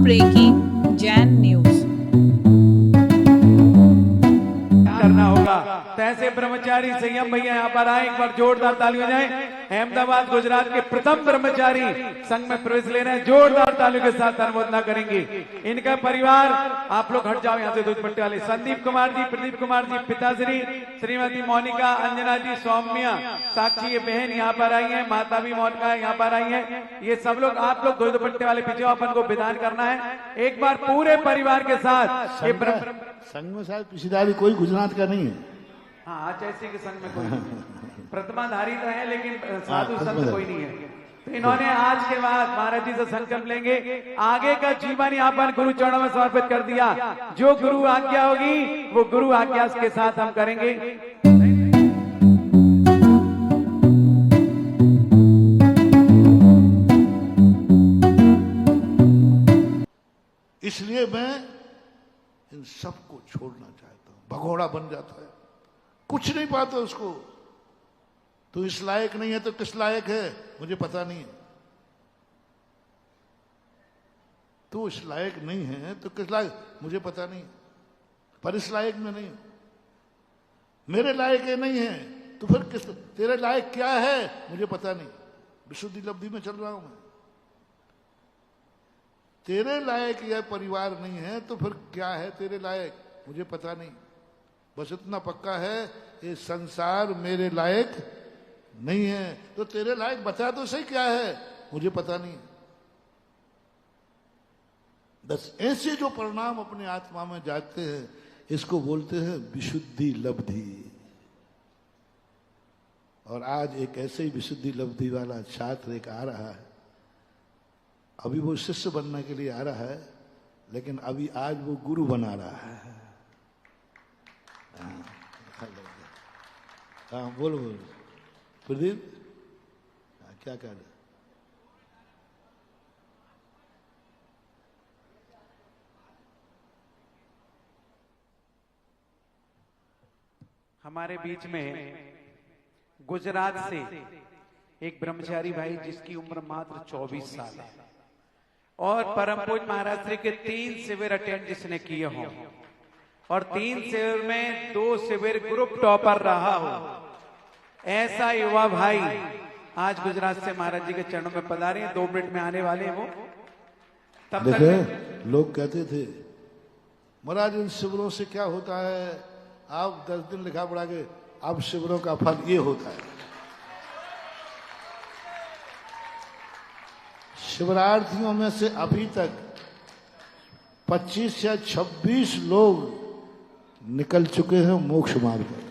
Breaking Jain news करना होगा। तैसे ब्रह्मचारी संयम भैया यहाँ पर आए, एक बार जोरदार ताली हो जाए। अहमदाबाद गुजरात के प्रथम ब्रह्मचारी संघ में प्रवेश ले रहे हैं, जोरदार तालियों के साथ अनुमोदना करेंगे। इनका परिवार, आप लोग हट जाओ यहाँ से, दो दुपट्टे वाले। संदीप कुमार जी, प्रदीप कुमार जी पिताश्री, श्रीमती मोनिका, अंजना जी, सौम्या, साक्षी ये बहन यहाँ पर आई है, माता भी मोनिका यहाँ पर आई है। ये सब लोग, आप लोग दो दुपट्टे वाले पीछे अपन को विधान करना है एक बार पूरे परिवार के साथ। ये संघ में शायद पिछदारी कोई गुजरात का नहीं है। हाँ, आचार्य के संघ में कोई नहीं है, प्रतिमाधारी तो है लेकिन साधु संत कोई नहीं है। तो इन्होंने आज के बाद महाराज जी से संकल्प लेंगे, आगे का जीवन यापन गुरु चरणों में समर्पित कर दिया। जो गुरु आज्ञा होगी वो गुरु आज्ञा के साथ हम करेंगे। इसलिए मैं इन सबको छोड़ना चाहता हूं। भगोड़ा बन जाता है, कुछ नहीं पाता उसको। तू इस लायक नहीं है तो किस लायक है मुझे पता नहीं है। तू इस लायक नहीं है तो किस लायक मुझे पता नहीं, पर इस लायक में नहीं। मेरे लायक ये नहीं है तो फिर किस, तेरे लायक क्या है मुझे पता नहीं। विशुद्धि लब्धि में चल रहा हूं मैं। तेरे लायक यह परिवार नहीं है तो फिर क्या है तेरे लायक मुझे पता नहीं। बस इतना पक्का है, ये संसार मेरे लायक नहीं है। तो तेरे लायक बता तो सही क्या है मुझे पता नहीं। बस ऐसे जो परिणाम अपने आत्मा में जागते हैं, इसको बोलते हैं विशुद्धि लब्धि। और आज एक ऐसे ही विशुद्धि लब्धि वाला छात्र एक आ रहा है। अभी वो शिष्य बनने के लिए आ रहा है, लेकिन अभी आज वो गुरु बना रहा है। हाँ बोलो बोलो प्रदीप, क्या कर रहे? हमारे बीच में गुजरात से एक ब्रह्मचारी भाई जिसकी उम्र मात्र 24 साल है और परम पूज्य महाराज श्री के 3 शिविर अटेंड जिसने किए हों और 3 शिविर में 2 शिविर ग्रुप टॉपर रहा हो, ऐसा युवा भाई आज गुजरात से महाराज जी के चरणों में पधारे हैं। 2 मिनट में आने वाले हैं वो। तब तक लोग कहते थे महाराज इन शिविरों से क्या होता है, आप 10 दिन लिखा पड़ा के अब शिविरों का फल ये होता है। शिवरार्थियों में से अभी तक 25 या 26 लोग निकल चुके हैं मोक्ष मार्ग पर।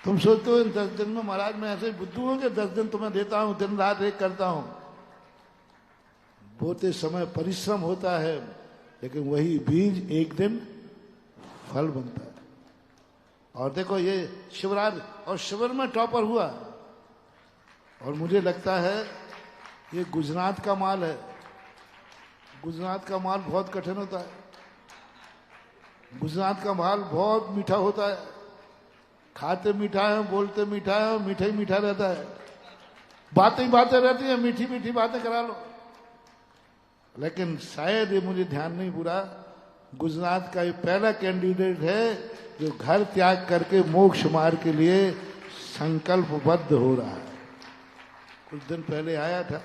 तुम सोचते हो इन 10 दिन में महाराज मैं ऐसे बुद्धू हूं कि 10 दिन तुम्हें देता हूं, दिन रात एक करता हूं। बोते समय परिश्रम होता है, लेकिन वही बीज एक दिन फल बनता है। और देखो ये शिवराज और शिविर में टॉपर हुआ, और मुझे लगता है ये गुजरात का माल है। गुजरात का माल बहुत कठिन होता है। गुजरात का माल बहुत मीठा होता है। खाते मीठा है, बोलते मीठा है, मीठा ही मीठा रहता है। बातें ही बातें रहती है, मीठी मीठी बातें करा लो। लेकिन शायद ये मुझे ध्यान नहीं पूरा, गुजरात का ये पहला कैंडिडेट है जो घर त्याग करके मोक्ष मार्ग के लिए संकल्पबद्ध हो रहा है। कुछ दिन पहले आया था,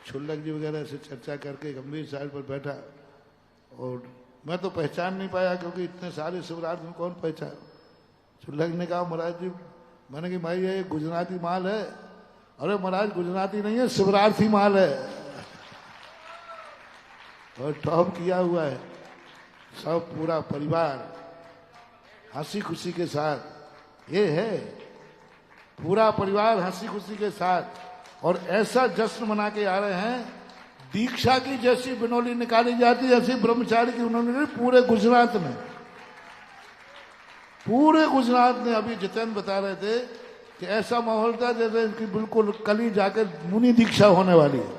छुल्लक जी वगैरह से चर्चा करके गंभीर साइड पर बैठा, और मैं तो पहचान नहीं पाया क्योंकि इतने सारे शिवराज में कौन पहचान। छुल्लक ने कहा महाराज जी, मैंने कहा भाई ये गुजराती माल है। अरे महाराज गुजराती नहीं है, शिवरार्थी माल है, और टॉप किया हुआ है। सब पूरा परिवार हंसी खुशी के साथ, ये है पूरा परिवार हंसी खुशी के साथ, और ऐसा जश्न मना के आ रहे हैं। दीक्षा की जैसी बिनौली निकाली जाती है, ऐसी ब्रह्मचारी की उन्होंने पूरे गुजरात में, पूरे गुजरात में। अभी जितेंद्र बता रहे थे कि ऐसा माहौल था जैसे इनकी बिल्कुल कल ही जाकर मुनि दीक्षा होने वाली है।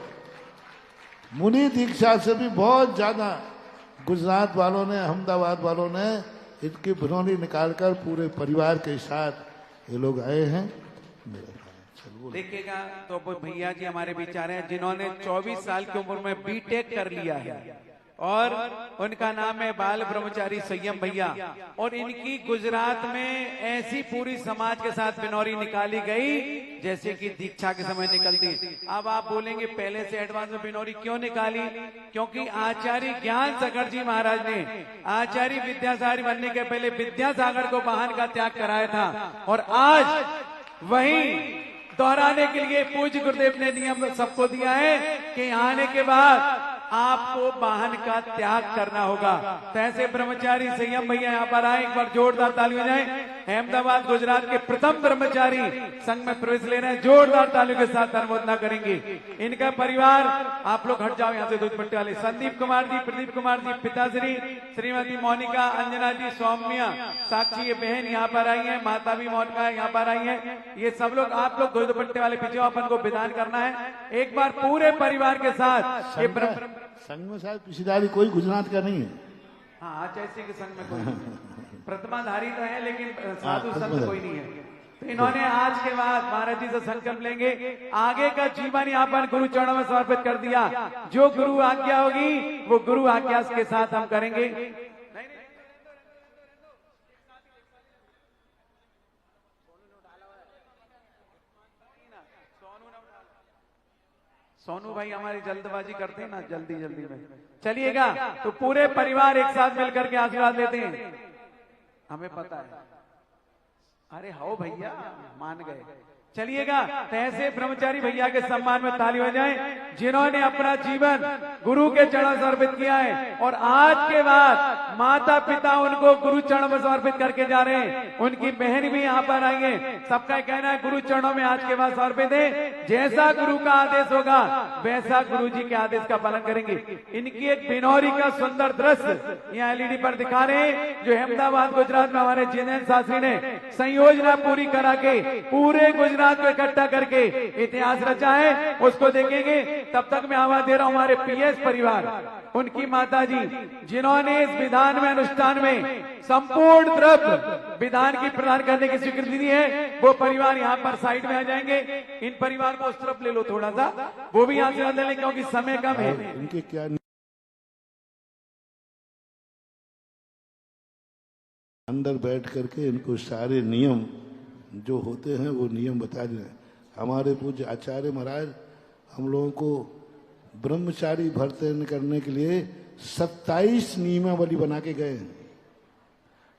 मुनि दीक्षा से भी बहुत ज्यादा गुजरात वालों ने, अहमदाबाद वालों ने इनकी बिनौली निकालकर पूरे परिवार के साथ ये लोग आए हैं। देखिएगा तो वो भैया जी हमारे बीच आ रहे हैं जिन्होंने 24 साल की उम्र में बीटेक कर लिया है और उनका नाम है बाल ब्रह्मचारी संयम भैया। और इनकी गुजरात में ऐसी पूरी समाज के साथ बिनौरी निकाली गई जैसे कि दीक्षा के समय निकलती। अब आप बोलेंगे पहले से एडवांस में बिनौरी क्यों निकाली? क्योंकि आचार्य ज्ञान सागर जी महाराज ने आचार्य विद्यासागर बनने के पहले विद्यासागर को वाहन का त्याग कराया था और आज वही दोहराने के लिए पूज्य गुरुदेव ने नियम सबको दिया है कि आने के बाद आपको वाहन का त्याग करना होगा। तो ऐसे ब्रह्मचारी संयम भैया यहाँ पर आए, एक बार जोरदार ताली हो जाए। अहमदाबाद गुजरात के प्रथम ब्रह्मचारी संघ में प्रवेश ले रहे हैं, जोरदार तालियों के साथ अनुमोदना करेंगे। इनका परिवार, आप लोग हट जाओ यहाँ से दूध पट्टी वाले, संदीप कुमार जी, प्रदीप कुमार जी पिताश्री, श्रीमती मोनिका, अंजना जी, सौम्या, साक्षी ये बहन यहाँ पर आई है, माता भी मोनिका यहाँ पर आई है। ये सब लोग, आप लोग दूध पट्टी वाले पीछे अपन को विधान करना है एक बार पूरे परिवार के साथ। ये संघ में शायद पिछदारी कोई गुजरात का नहीं है। हाँ, आचार्य के संघ में कोई नहीं। प्रतिमाधारी तो है लेकिन साधु संत कोई नहीं है। तो इन्होंने आज के बाद महाराज जी से संकल्प लेंगे, आगे का जीवन यहाँ पर गुरु चरणों में समर्पित कर दिया। जो गुरु आज्ञा होगी वो गुरु आज्ञा के साथ हम करेंगे। सोनू भाई हमारी जल्दबाजी करते हैं ना, जल्दी जल्दी में चलिएगा। तो पूरे परिवार एक साथ मिलकर के आशीर्वाद लेते हैं, हमें पता है। अरे हो भैया, मान गए। चलिएगा, तो ऐसे ब्रह्मचारी भैया के सम्मान में ताली हो जाए जिन्होंने अपना जीवन गुरु के चरणों में समर्पित किया है और आज के बाद माता पिता उनको गुरु चरणों में समर्पित करके जा रहे हैं। उनकी बहन भी यहाँ पर आई है। सबका कहना है गुरु चरणों में आज के बाद समर्पित है। जैसा गुरु का आदेश होगा वैसा गुरु जी के आदेश का पालन करेंगे। इनकी एक बिनौरी का सुंदर दृश्य यहाँ एलईडी पर दिखा रहे हैं, जो अहमदाबाद गुजरात में हमारे जिनेन्द्र शास्त्री ने संयोजना पूरी करा के पूरे गुजरात को इकट्ठा करके इतिहास रचा है, उसको देखेंगे। तब तक मैं आवाज दे रहा हूं हमारे पीएस परिवार, उनकी माता जी जिन्होंने इस विधान में अनुष्ठान में संपूर्ण द्रव्य विधान की प्रदान करने की स्वीकृति दी है, वो परिवार यहाँ पर साइड में आ जाएंगे। इन परिवार को उस तरफ ले लो थोड़ा सा, वो भी यहाँ से ले लें क्योंकि समय कम है। इनके क्या अंदर बैठ करके इनको सारे नियम जो होते हैं वो नियम बता रहे हैं। हमारे पूज्य आचार्य महाराज हम लोगों को ब्रह्मचारी भर्ती करने के लिए 27 नियमावली बना के गए हैं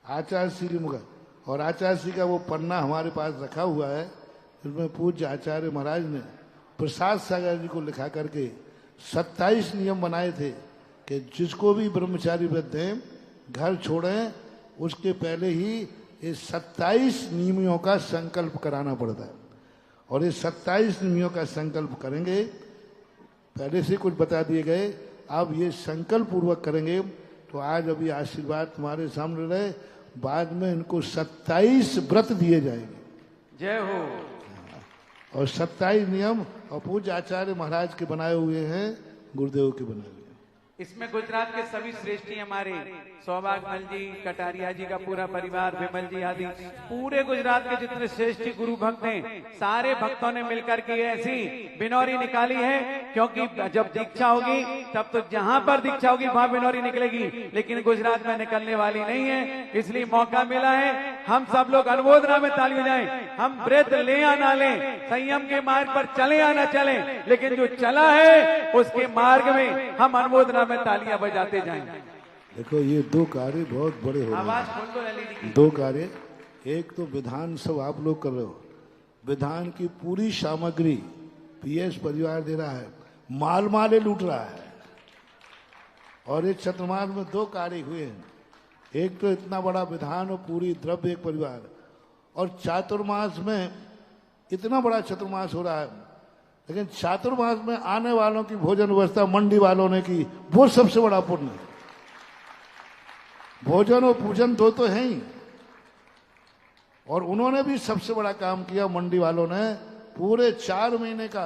आचार्य श्री के मुख। और आचार्य श्री का वो पन्ना हमारे पास रखा हुआ है, जिसमें पूज्य आचार्य महाराज ने प्रसाद सागर जी को लिखा करके 27 नियम बनाए थे कि जिसको भी ब्रह्मचारी व्रत दें, घर छोड़ें, उसके पहले ही ये 27 नियमों का संकल्प कराना पड़ता है। और ये 27 नियमों का संकल्प करेंगे, पहले से कुछ बता दिए गए, अब ये संकल्प पूर्वक करेंगे तो आज अभी आशीर्वाद तुम्हारे सामने रहे, बाद में इनको 27 व्रत दिए जाएंगे। जय हो। और 27 नियम और पूज्य आचार्य महाराज के बनाए हुए हैं, गुरुदेव के बनाए हुए। इसमें गुजरात के सभी श्रेष्ठी हमारे सौभाग्यमल जी, कटारिया जी का पूरा परिवार, विमल जी आदि पूरे गुजरात के जितने श्रेष्ठी गुरु भक्त हैं, सारे भक्तों ने मिलकर के ऐसी बिनौरी निकाली है। क्योंकि जब दीक्षा होगी तब तो जहां पर दीक्षा होगी वहां बिनौरी निकलेगी, लेकिन गुजरात में निकलने वाली नहीं है। इसलिए मौका मिला है, हम सब लोग अनुमोदना में ताली बजाएं। हम व्रत ले या ना लें, संयम के मार्ग पर चले या ना चले, लेकिन जो चला है उसके मार्ग में हम अनुमोदना में तालियां बजाते जाएं। देखो ये दो कार्य बहुत बड़े हो आवाज रहे हैं। दो कार्य, एक तो विधान सब आप लोग कर रहे हो, विधान की पूरी सामग्री पीएस परिवार दे रहा है, माल माले लूट रहा है। और एक चतुर्मास में दो कार्य हुए हैं, एक तो इतना बड़ा विधान और पूरी द्रव्य एक परिवार, और चातुर्मास में इतना बड़ा चतुर्मास हो रहा है, लेकिन चातुर्मास में आने वालों की भोजन व्यवस्था मंडी वालों ने की, वो सबसे बड़ा पुण्य है। भोजन और पूजन दो तो है ही, और उन्होंने भी सबसे बड़ा काम किया। मंडी वालों ने पूरे 4 महीने का,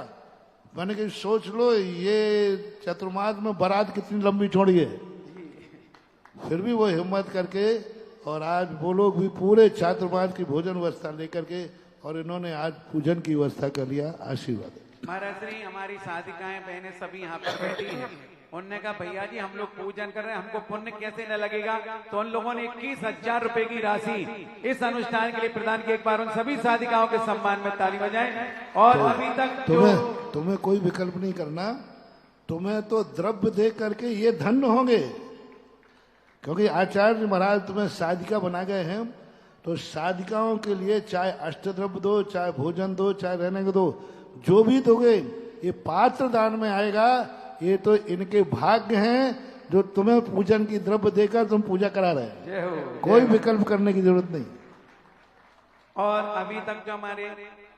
मैंने कहा सोच लो ये चतुर्मास में बारात कितनी लंबी चौड़ी है, फिर भी वो हिम्मत करके, और आज वो लोग भी पूरे चातुर्मास की भोजन व्यवस्था लेकर के और इन्होंने आज पूजन की व्यवस्था कर लिया। आशीर्वाद। महाराज श्री हमारी साधिकाएं बहनें सभी यहाँ पर बैठी हैं। उनने कहा भैया जी हम लोग पूजन कर रहे हैं, हमको पुण्य कैसे न लगेगा। तो उन लोगों ने 21,000 रुपए की राशि इस अनुष्ठान के लिए प्रदान की। एक बार उन सभी साधिकाओं के सम्मान में ताली बजाएं। और अभी तक तुम्हें कोई विकल्प नहीं करना, तुम्हें तो द्रव्य दे करके ये धन्य होंगे, क्योंकि आचार्य महाराज तुम्हें साधिका बना गए हैं। तो साधिकाओं के लिए चाहे अष्टद्रव्य दो, चाहे भोजन दो, चाहे रहने को दो, जो भी दोगे ये पात्र दान में आएगा। ये तो इनके भाग्य हैं जो तुम्हें पूजन की द्रव्य देकर तुम पूजा करा रहे हैं। कोई विकल्प करने की जरूरत नहीं। और अभी तक जो हमारे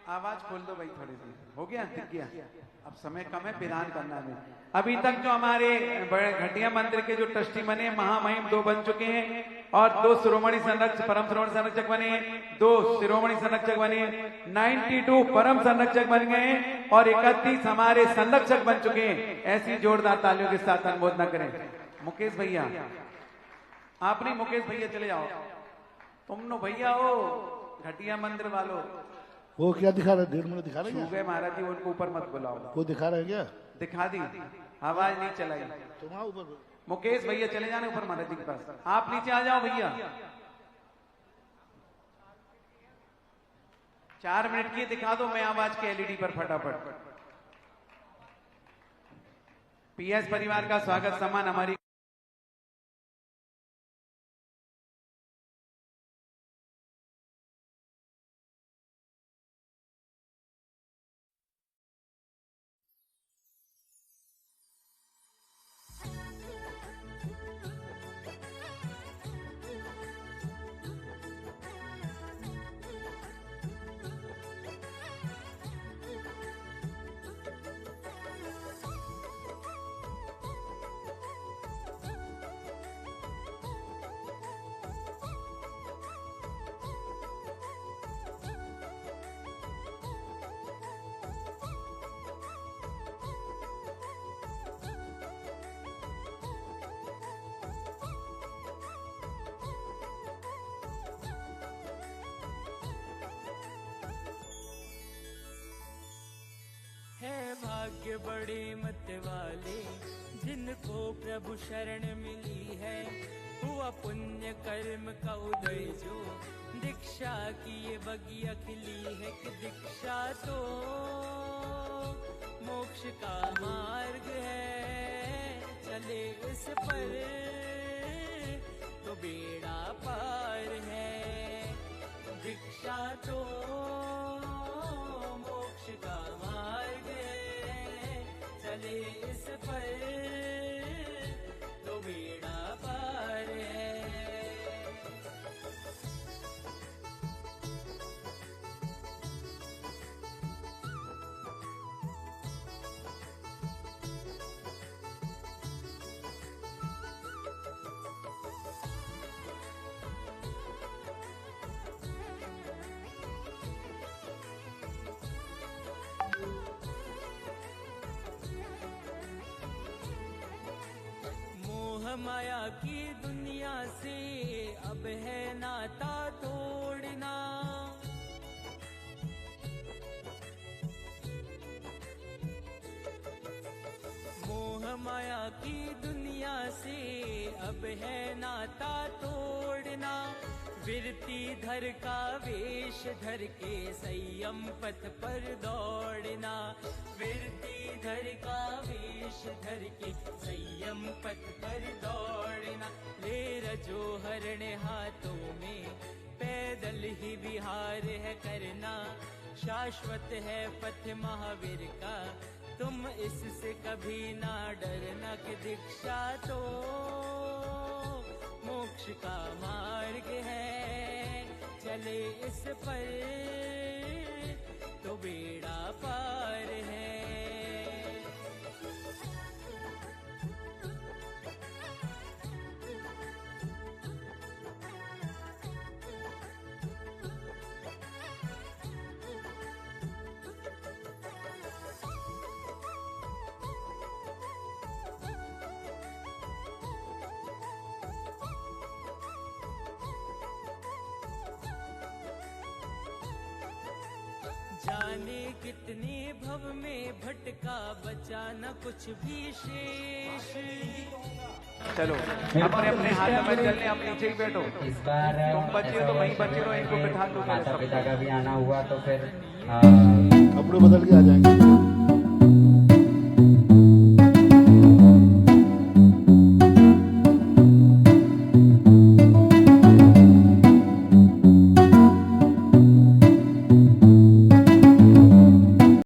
आवाज खोल दो भाई, थोड़ी सी हो गया, दिख गया। अब समय कम है, विधान करना है। अभी तक जो हमारे बड़े घटिया मंदिर के जो ट्रस्टी बने, महामहिम 2 बन चुके हैं और 2 शिरोमणि संरक्षक, परम शिरोमणि संरक्षक बने, 2 शिरोमणि संरक्षक बने, 92 परम संरक्षक बन गए और 31 हमारे संरक्षक बन चुके हैं। ऐसी जोरदार तालियों के साथ अनुमोदन करें। मुकेश भैया, आप नहीं, मुकेश भैया चले जाओ। तुम नो भैया हो घटिया मंदिर वालों। वो क्या दिखा रहे? 1.5 मिनट दिखा रहे हैं गए महाराज जी, उनको ऊपर मत बुलाओ। वो दिखा रहे हैं क्या? दिखा दी, आवाज नहीं चलाई। तुम आओ ऊपर। मुकेश भैया चले जाने ऊपर महाराज जी के पास। आप नीचे आ जाओ भैया। 4 मिनट की दिखा दो मैं आवाज के एलईडी पर फटाफट। पीएस परिवार का स्वागत सम्मान हमारी है भाग्य बड़े मत वाले जिनको प्रभु शरण मिली है। हुआ पुण्य कर्म का उदय जो दीक्षा की ये बगिया खिली है कि दीक्षा तो मोक्ष का मार्ग है। चले इस पर तो बेड़ा पार है। दीक्षा तो मोक्ष का मार्ग है। चले इस पर तो बेड़ा पार है। माया की दुनिया से अब है नाता तोड़ना। मोह माया की दुनिया से अब है नाता तोड़ना। विरती धर का वेश धर के संयम पथ पर दौड़ना। विरती धर का वेश धर के संयम पथ पर दौड़ना। ले रजो हरण हाथों में पैदल ही विहार है करना। शाश्वत है पथ महावीर का तुम इससे कभी ना डरना। कि दीक्षा तो मोक्ष का मार्ग है। चले इस पर तो बेड़ा पार है। जाने कितने भव में भटका, बचा न कुछ भी शेष। चलो अपने अपने हाथ में चलने, आप नीचे ही बैठो। इस बार तुम बच्चे हो तो वहीं बच्चे रहो, इनको बिठा दो। माता पिता का भी आना हुआ तो फिर कपड़े बदल के आ जाएंगे।